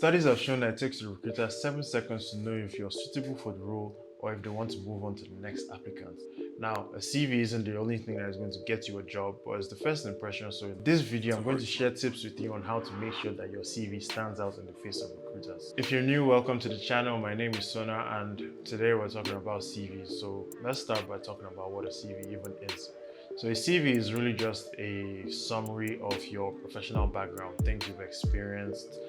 Studies have shown that it takes the recruiter 7 seconds to know if you're suitable for the role or if they want to move on to the next applicant. Now, a CV isn't the only thing that is going to get you a job, but it's the first impression. So in this video, I'm going to share tips with you on how to make sure that your CV stands out in the face of recruiters. If you're new, welcome to the channel. My name is Sona, and today we're talking about CVs. So let's start by talking about what a CV even is. So a CV is really just a summary of your professional background, things you've experienced,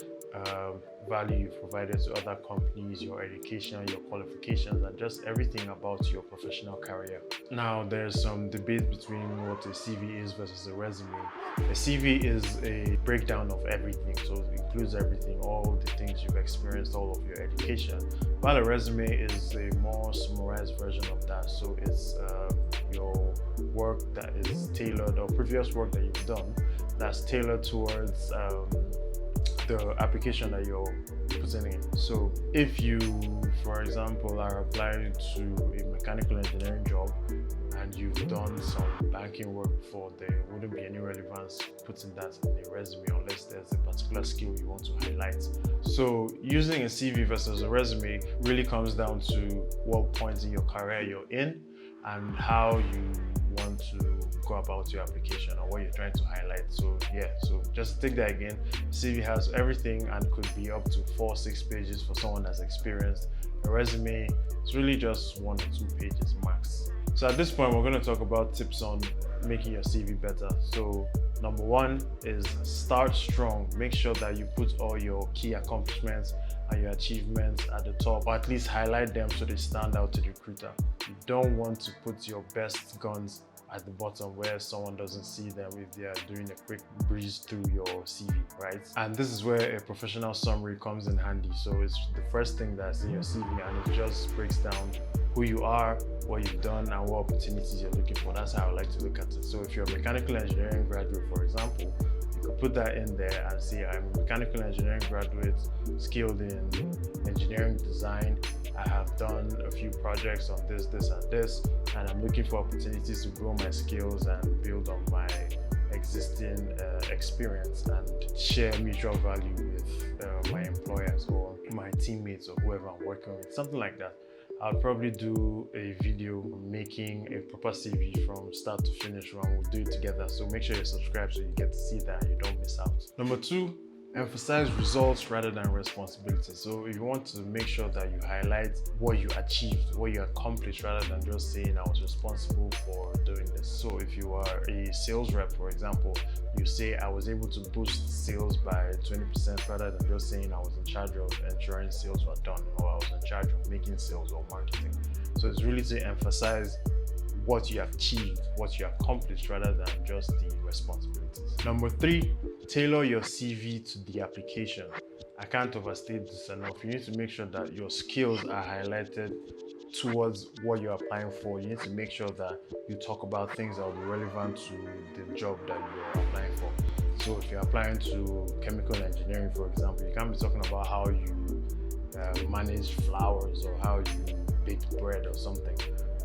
value you've provided to other companies, your education, your qualifications, and just everything about your professional career. Now, there's some debate between what a CV is versus a resume. A CV is a breakdown of everything, so it includes everything, all the things you've experienced, all of your education, while a resume is a more summarized version of that. So it's your work that is tailored, or previous work that you've done that's tailored towards the application that you're putting in. So if you, for example, are applying to a mechanical engineering job and you've done some banking work before, there wouldn't be any relevance putting that in a resume unless there's a particular skill you want to highlight. So using a CV versus a resume really comes down to what point in your career you're in and how you want to go about your application or what you're trying to highlight. So yeah, so just take that again. CV has everything and could be up to 4-6 pages for someone that's experienced. A resume is really just 1 or 2 pages max. So at this point, we're going to talk about tips on making your CV better. So number 1 is start strong. Make sure that you put all your key accomplishments and your achievements at the top, or at least highlight them so they stand out to the recruiter. You don't want to put your best guns at the bottom where someone doesn't see them if they are doing a quick breeze through your CV, right? And this is where a professional summary comes in handy. So it's the first thing that's in your CV, and it just breaks down who you are, what you've done, and what opportunities you're looking for. That's how I like to look at it. So if you're a mechanical engineering graduate, for example, you could put that in there and say, I'm a mechanical engineering graduate, skilled in engineering design. I have done a few projects on this, and this, and I'm looking for opportunities to grow my skills and build on my existing experience and share mutual value with my employers or my teammates or whoever I'm working with, something like that. I'll probably do a video making a proper CV from start to finish, and we'll do it together. So make sure you're subscribed so you get to see that and you don't miss out. Number 2, emphasize results rather than responsibilities. So if you want to make sure that you highlight what you achieved, what you accomplished, rather than just saying I was responsible for doing this. So if you are a sales rep, for example, you say I was able to boost sales by 20% rather than just saying I was in charge of ensuring sales were done, or I was in charge of making sales or marketing. So it's really to emphasize what you have achieved, what you accomplished, rather than just the responsibilities. Number 3, tailor your CV to the application. I can't overstate this enough. You need to make sure that your skills are highlighted towards what you're applying for. You need to make sure that you talk about things that will be relevant to the job that you're applying for. So if you're applying to chemical engineering, for example, you can't be talking about how you manage flowers or how you bake bread or something.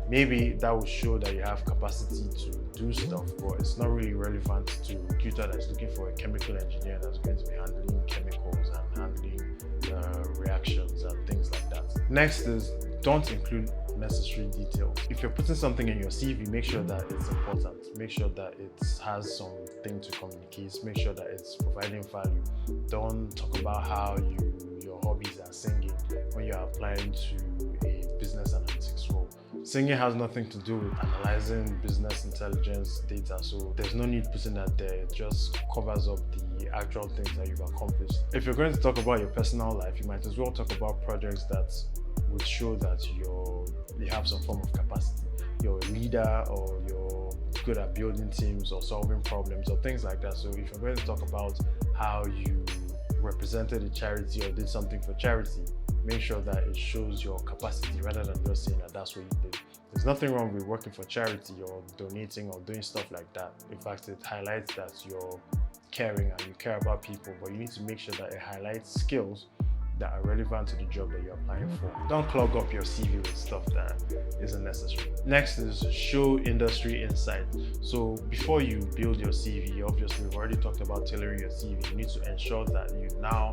Maybe that will show that you have capacity to do stuff, but it's not really relevant to a recruiter that's looking for a chemical engineer that's going to be handling chemicals and handling reactions and things like that. Next is don't include necessary details. If you're putting something in your CV, make sure that it's important. Make sure that it has something to communicate. Make sure that it's providing value. Don't talk about how your hobbies are singing when you're applying to a business analytics role. Singing has nothing to do with analyzing business intelligence data, so there's no need putting that there. It just covers up the actual things that you've accomplished. If you're going to talk about your personal life, you might as well talk about projects that would show that you have some form of capacity. You're a leader, or you're good at building teams or solving problems or things like that. So if you're going to talk about how you represented a charity or did something for charity, make sure that it shows your capacity rather than just saying that that's what you did. There's nothing wrong with working for charity or donating or doing stuff like that. In fact, it highlights that you're caring and you care about people, but you need to make sure that it highlights skills that are relevant to the job that you're applying for. Don't clog up your CV with stuff that isn't necessary. Next is show industry insight. So before you build your CV, obviously we've already talked about tailoring your CV. You need to ensure that you now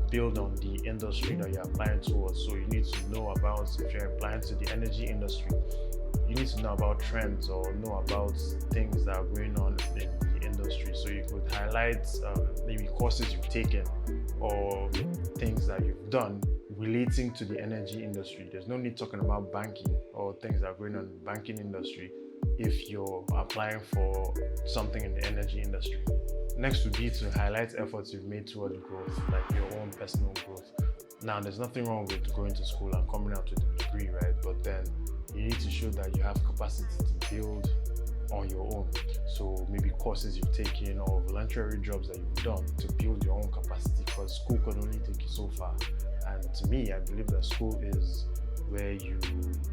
build on the industry that you're applying towards. So you need to know about, if you're applying to the energy industry, you need to know about trends or know about things that are going on in the industry. So you could highlight maybe courses you've taken or things that you've done relating to the energy industry. There's no need talking about banking or things that are going on in the banking industry if you're applying for something in the energy industry. Next would be to highlight efforts you've made towards growth, like your own personal growth. Now, there's nothing wrong with going to school and coming out with a degree, right? But then you need to show that you have capacity to build on your own. So maybe courses you've taken or voluntary jobs that you've done to build your own capacity, because school can only take you so far. And to me, I believe that school is where you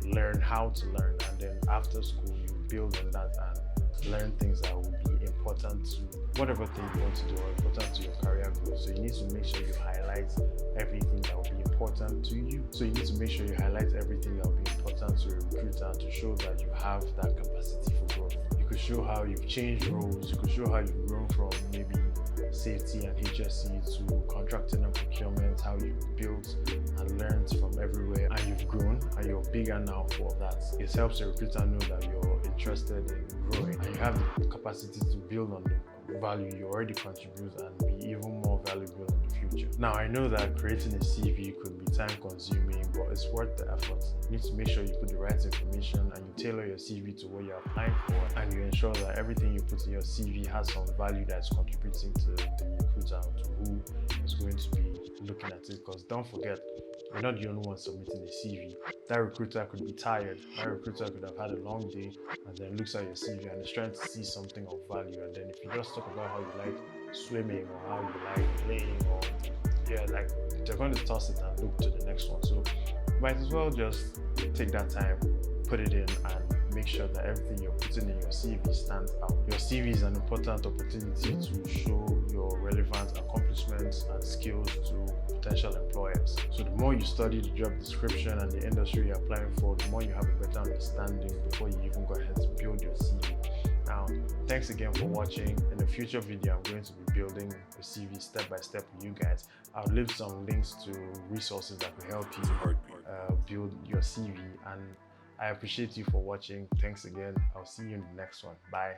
learn how to learn, and then after school you build on that and learn things that will be important to whatever thing you want to do or important to your career growth. So you need to make sure you highlight everything that will be important to you. So you need to make sure you highlight everything that will be important to a recruiter to show that you have that capacity for growth. You could show how you've changed roles. You could show how you've grown from maybe safety and HSE to contracting and procurement, how you've built and learned from everywhere, and you've grown and you're bigger now for that. It helps a recruiter know that you're interested in growing and you have the capacity to build on the value you already contribute and be even more valuable in the future. Now, I know that creating a CV could be time consuming, but it's worth the effort. You need to make sure you put the right information and you tailor your CV to what you're applying for, and you ensure that everything you put in your CV has some value that's contributing to the recruiter, to who is going to be looking at it. Because don't forget, you're not the only one submitting a CV. That recruiter could be tired. That recruiter could have had a long day and then looks at your CV and is trying to see something of value. And then if you just talk about how you like swimming or how you like playing, or like, they're going to toss it and look to the next one. So might as well just take that time, put it in, and make sure that everything you're putting in your CV stands out. Your CV is an important opportunity to show your relevant accomplishments and skills to potential employers. So the more you study the job description and the industry you're applying for, the more you have a better understanding before you even go ahead to build your CV. Now, thanks again for watching. In a future video, I'm going to be building a CV step by step with you guys. I'll leave some links to resources that will help you build your CV, and I appreciate you for watching. Thanks again. I'll see you in the next one. Bye.